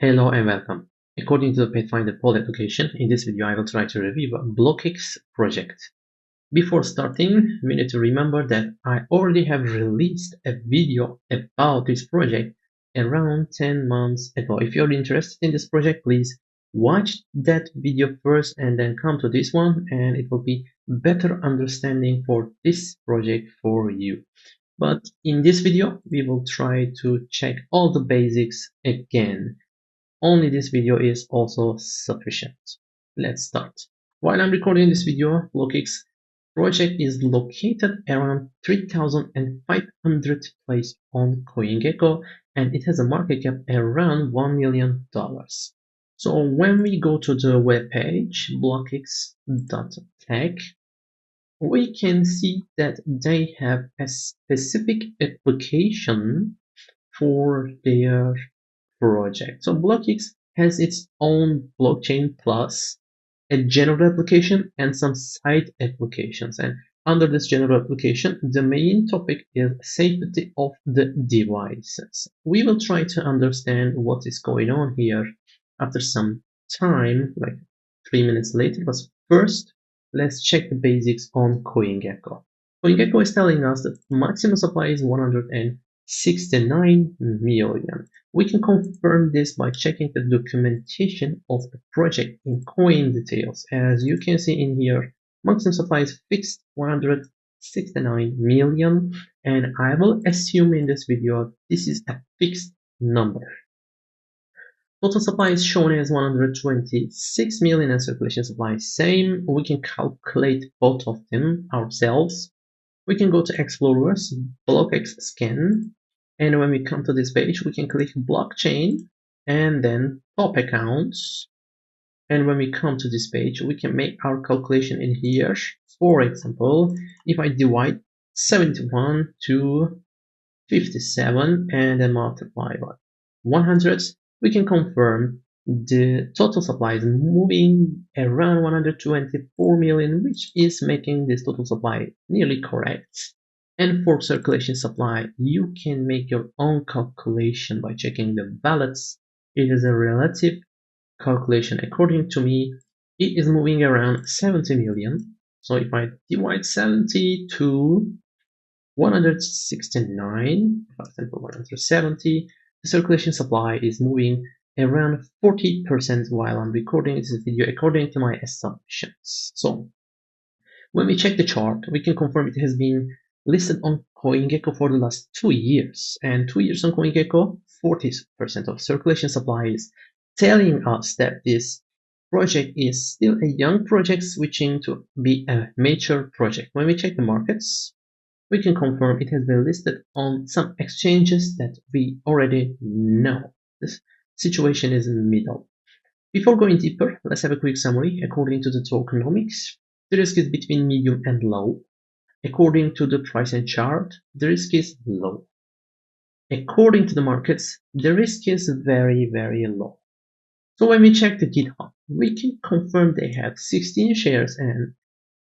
Hello and welcome. According to the Pathfinder poll application, in this video I will try to review a BlocX project. Before starting, we need to remember that I already have released a video about this project around 10 months ago. If you're interested in this project, please watch that video first and then come to this one, and it will be better understanding for this project for you. But in this video, we will try to check all the basics again. Only this video is also sufficient. Let's start. While I'm recording this video, BlocX project is located around 3,500 place on CoinGecko, and it has a market cap around $1 million. So when we go to the web page blockx.tech, we can see that they have a specific application for their project. So BlocX has its own blockchain plus a general application and some side applications. And under this general application, the main topic is safety of the devices. We will try to understand what is going on here after some time, like 3 minutes later. But first, let's check the basics on CoinGecko. CoinGecko is telling us that maximum supply is 169 million. We can confirm this by checking the documentation of the project in coin details. As you can see in here, maximum supply is fixed 169 million, and I will assume in this video this is a fixed number. Total supply is shown as 126 million and circulation supply same. We can calculate both of them ourselves. We can go to Explorers, BlocX scan, and when we come to this page, we can click blockchain and then top accounts. And when we come to this page, we can make our calculation in here. For example, if I divide 71 to 57 and then multiply by 100, we can confirm the total supply is moving around 124 million, which is making this total supply nearly correct. And for circulation supply, you can make your own calculation by checking the balance. It is a relative calculation. According to me, it is moving around 70 million. So if I divide 70 to 169, for example, 170, the circulation supply is moving around 40% while I'm recording this video according to my assumptions. So when we check the chart, we can confirm it has been listed on CoinGecko for the last 2 years. And 2 years on CoinGecko, 40% of circulation supply is telling us that this project is still a young project switching to be a mature project. When we check the markets, we can confirm it has been listed on some exchanges that we already know. This situation is in the middle. Before going deeper, let's have a quick summary. According to the tokenomics, the risk is between medium and low. According to the price and chart, the risk is low. According to the markets, the risk is very, very low. So when we check the GitHub, we can confirm they have 16 shares and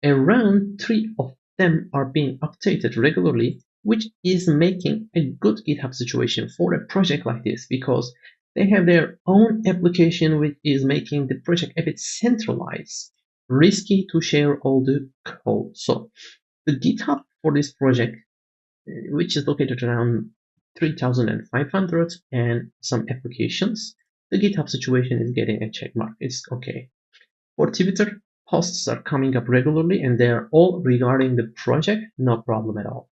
around 3 of them are being updated regularly, which is making a good GitHub situation for a project like this because they have their own application which is making the project a bit centralized, risky to share all the code. So the GitHub for this project, which is located around 3,500 and some applications, the GitHub situation is getting a check mark. It's okay. For Twitter, posts are coming up regularly and they're all regarding the project, no problem at all.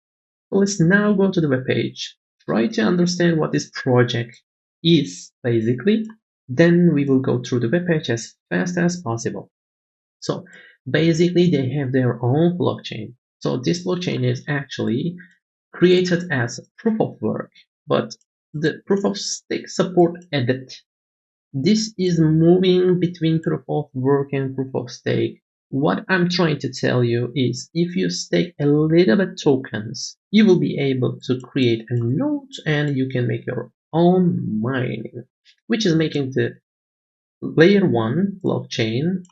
So let's now go to the web page, try to understand what this project is basically, then we will go through the web page as fast as possible. So basically they have their own blockchain. So this blockchain is actually created as proof of work, but the proof of stake support added. This is moving between proof of work and proof of stake. What I'm trying to tell you is if you stake a little bit tokens, you will be able to create a node and you can make your own mining, which is making the layer 1 blockchain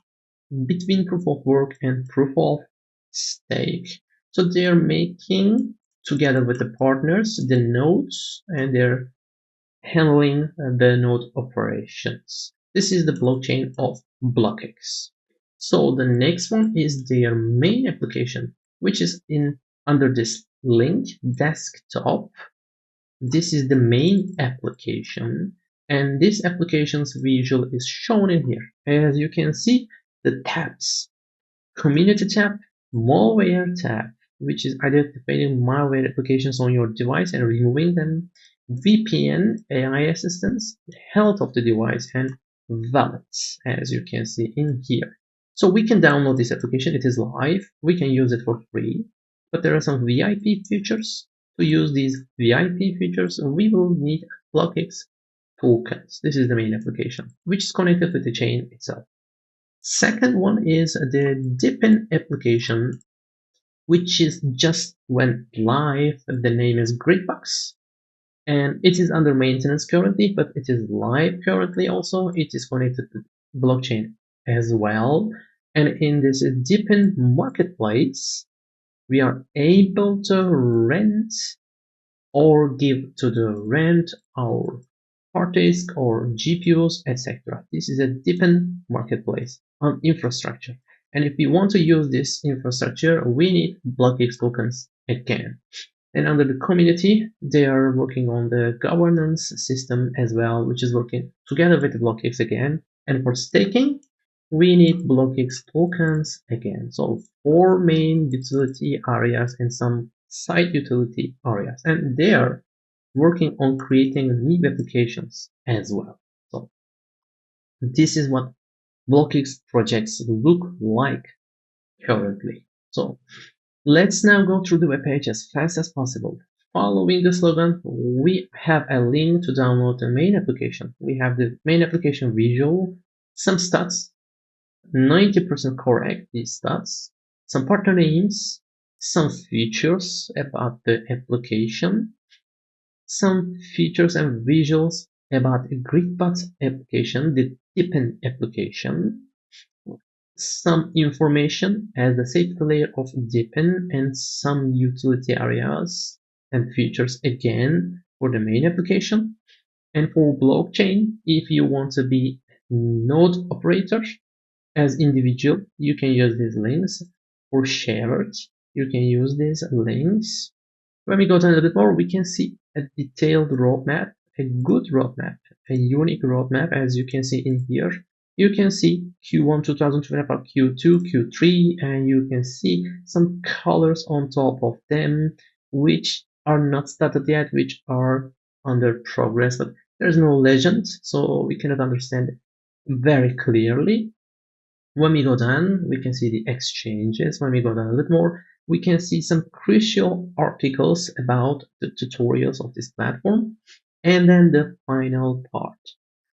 between proof of work and proof of stake. So they're making, together with the partners, the nodes, and they're handling the node operations. This is the blockchain of BlocX. So the next one is their main application, which is under this link desktop. This is the main application, and this application's visual is shown in here. As you can see, the tabs: Community tab, Malware tab, which is identifying malware applications on your device and removing them, VPN, AI assistance, health of the device, and wallets, as you can see in here. So we can download this application. It is live. We can use it for free, but there are some VIP features. To use these VIP features, we will need BlocX tokens. This is the main application, which is connected with the chain itself. Second one is the DePin application, which is just went live. The name is Gridbox, and it is under maintenance currently, but it is live currently also. It is connected to blockchain as well. And in this DePin marketplace, we are able to rent or give to the rent our hard disk or GPUs, etc. This is a DePin marketplace on infrastructure. And if we want to use this infrastructure, we need BlocX tokens again. And under the community, they are working on the governance system as well, which is working together with BlocX again. And for staking, we need BlocX tokens again. So 4 main utility areas and some side utility areas. And they are working on creating new applications as well. So this is what BlocX projects look like currently. So let's now go through the webpage as fast as possible. Following the slogan, we have a link to download the main application. We have the main application visual, some stats, 90% correct, these stats, some partner names, some features about the application, some features and visuals about a Gridbox application, the DePin application, some information as the safety layer of DePin, and some utility areas and features again for the main application. And for blockchain, if you want to be node operator as individual, you can use these links. For shared, you can use these links. When we go down a little bit more, we can see a detailed roadmap, a good roadmap, a unique roadmap, as you can see in here. You can see Q1 2025, Q2, Q3, and you can see some colors on top of them, which are not started yet, which are under progress, but there's no legend, so we cannot understand very clearly. When we go down, we can see the exchanges. When we go down a little more, we can see some crucial articles about the tutorials of this platform, and then the final part.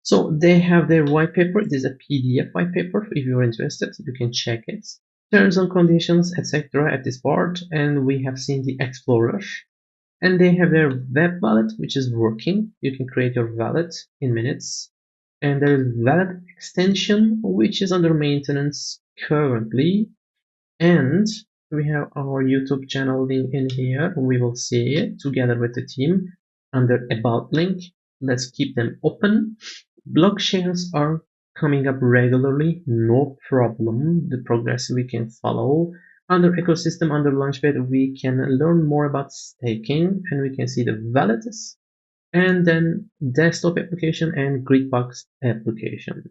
So they have their white paper. It is a PDF white paper. If you're interested, you can check it. Terms and conditions, etc. at this part. And we have seen the Explorer. And they have their web wallet, which is working. You can create your wallet in minutes. And there is wallet extension, which is under maintenance currently. And we have our YouTube channel link in here. We will see it together with the team under about link. Let's keep them open. Block shares are coming up regularly, no problem. The progress we can follow. Under ecosystem, under Launchpad, we can learn more about staking, and we can see the wallets, and then desktop application and Gridbox application.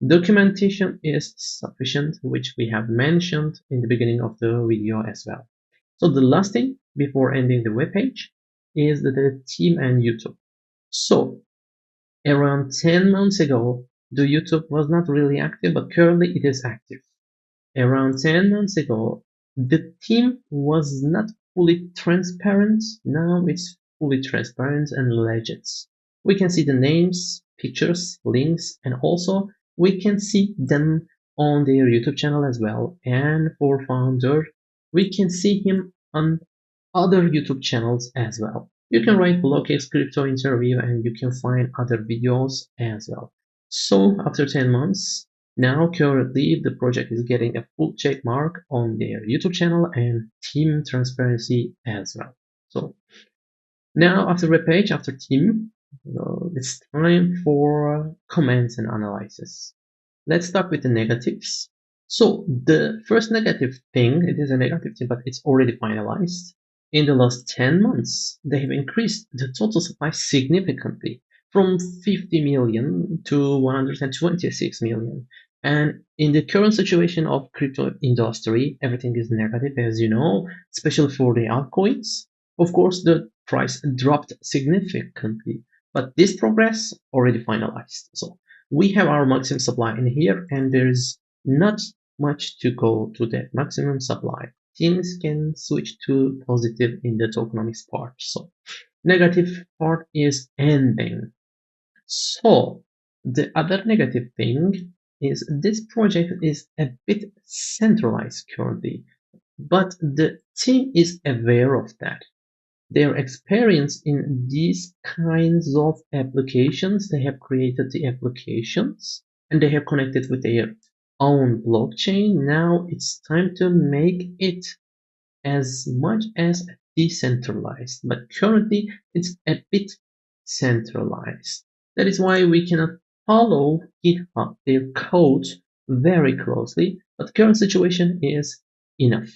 Documentation is sufficient, which we have mentioned in the beginning of the video as well. So the last thing before ending the webpage is the team and YouTube. So around 10 months ago, the YouTube was not really active, but currently it is active. Around 10 months ago, the team was not fully transparent. Now it's fully transparent and legit. We can see the names, pictures, links, and also we can see them on their YouTube channel as well. And for founder, we can see him on other YouTube channels as well. You can write BlocX crypto interview and you can find other videos as well. So after 10 months, now currently the project is getting a full check mark on their YouTube channel and team transparency as well. So now after webpage, after team, It's time for comments and analysis. Let's start with the negatives. So the first negative thing, it is a negative thing, but it's already finalized. In the last 10 months, they have increased the total supply significantly from 50 million to 126 million. And in the current situation of crypto industry, everything is negative, as you know, especially for the altcoins. Of course, the price dropped significantly, but this progress already finalized. So we have our maximum supply in here, and there's not much to go to that maximum supply. Things can switch to positive in the tokenomics part. So negative part is ending. So the other negative thing is this project is a bit centralized currently, but the team is aware of that. Their experience in these kinds of applications, they have created the applications and they have connected with their own blockchain. Now it's time to make it as much as decentralized, but currently it's a bit centralized. That is why we cannot follow GitHub, their code very closely, but current situation is enough.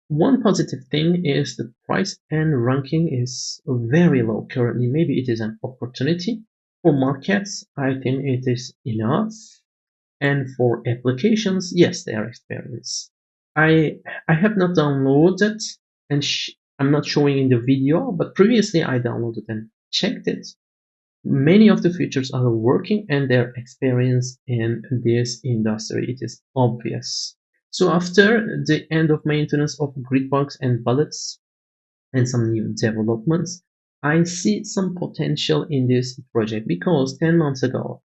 One positive thing is the price and ranking is very low currently. Maybe it is an opportunity for markets. I think it is enough. And for applications, yes, they are experienced. I have not downloaded and I'm not showing in the video, but previously I downloaded and checked it. Many of the features are working and they're experienced in this industry. It is obvious. So after the end of maintenance of grid bugs and bullets and some new developments, I see some potential in this project because 10 months ago,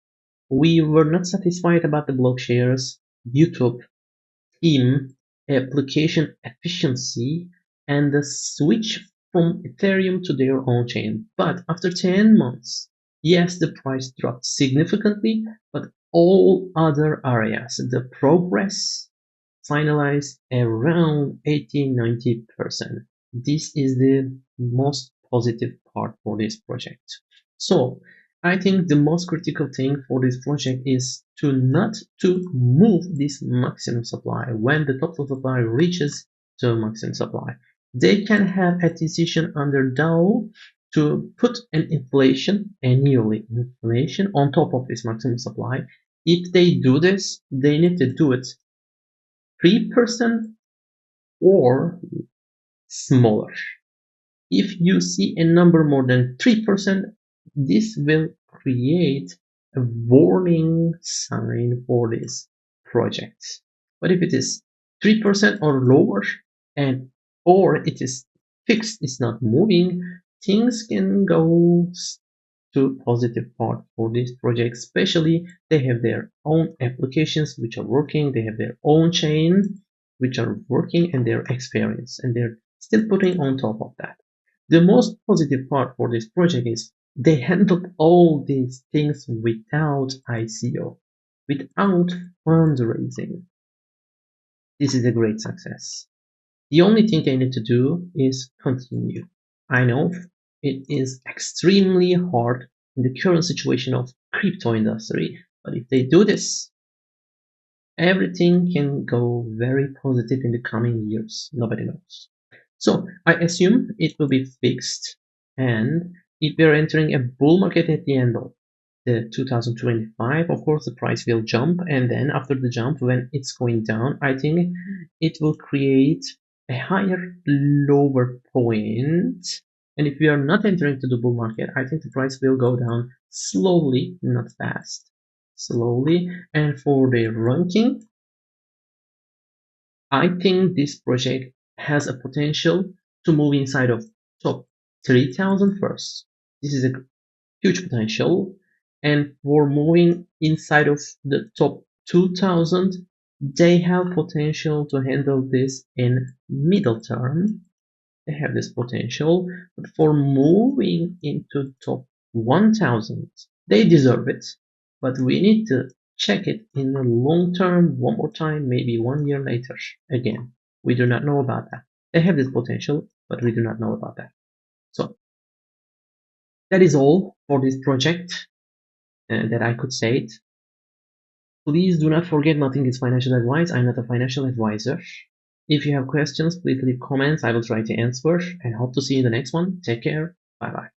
we were not satisfied about the block shares, YouTube, team, application efficiency, and the switch from Ethereum to their own chain. But after 10 months, yes, the price dropped significantly, but all other areas, the progress finalized around 80-90%. This is the most positive part for this project. So I think the most critical thing for this project is to not to move this maximum supply when the total supply reaches to maximum supply. They can have a decision under DAO to put an inflation, annually inflation, on top of this maximum supply. If they do this, they need to do it 3% or smaller. If you see a number more than 3%, this will create a warning sign for this project. But if it is 3% or lower and or it is fixed, it's not moving, things can go to positive part for this project. Especially they have their own applications which are working, they have their own chain which are working, and their experience, and they're still putting on top of that. The most positive part for this project is they handled all these things without ICO, without fundraising. This is a great success. The only thing they need to do is continue. I know it is extremely hard in the current situation of crypto industry, but if they do this, everything can go very positive in the coming years. Nobody knows. So I assume it will be fixed, and if we are entering a bull market at the end of the 2025, of course the price will jump, and then after the jump, when it's going down, I think it will create a higher lower point. And if we are not entering to the bull market, I think the price will go down slowly, not fast, slowly. And for the ranking, I think this project has a potential to move inside of top 3,000 first. This is a huge potential. And for moving inside of the top 2,000, they have potential to handle this in middle term. They have this potential, but for moving into top 1,000, they deserve it. But we need to check it in the long term one more time, maybe 1 year later again. We do not know about that. They have this potential, but we do not know about that. So that is all for this project that I could say it. Please do not forget, nothing is financial advice. I'm not a financial advisor. If you have questions, please leave comments. I will try to answer and hope to see you in the next one. Take care. Bye bye.